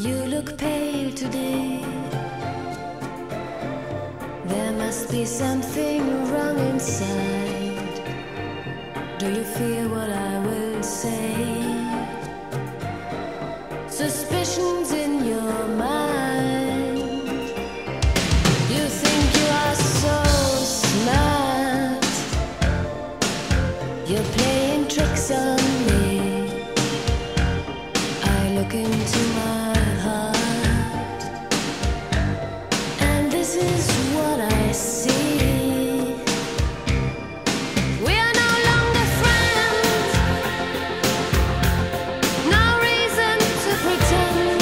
You look pale today. There must be something wrong inside. Do you feel what I will say? Suspicions in your mind. You think you are so smart. You're playing tricks on me. I look into my heart, and this is what I see. We are no longer friends. No reason to pretend.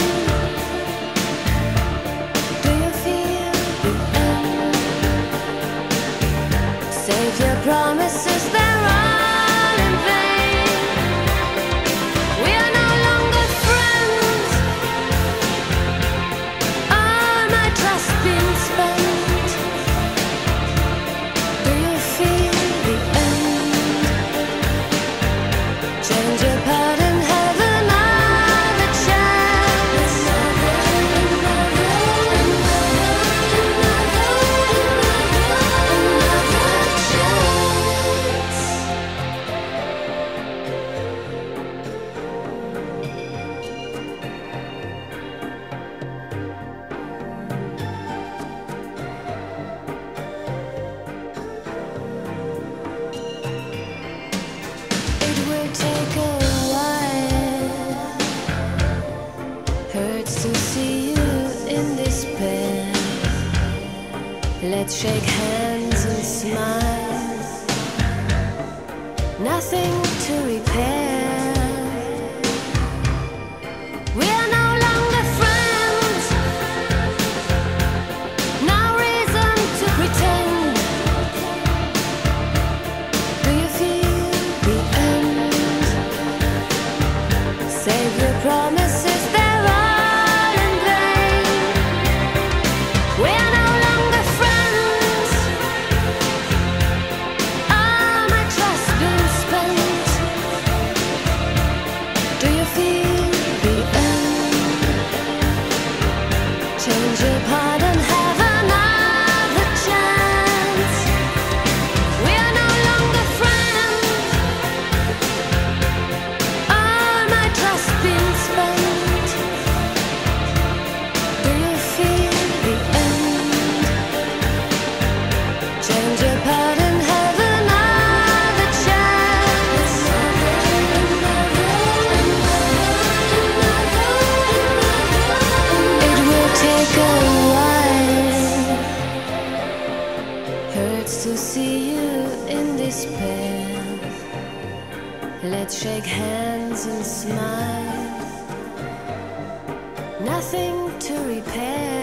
Do you feel the end? Save your promises, they're all in vain. We are no longer friends. All my trust been spent. Do you feel the end? Change your part and have another chance. It will take a while. Hurts to see you in despair. Let's shake hands and smile. Nothing to repair. We are no longer friends. No reason to pretend. Do you feel the end? Save your promises, they're all in vain. We are no longer friends. All my trust been spent. Do you feel the end? Change your part and have another chance. We are no longer friends. All my trust been spent. Do you feel the end? Change your part and have another chance. It will take a while. Hurts to see you in despair. Let's shake hands and smile. Nothing to repair.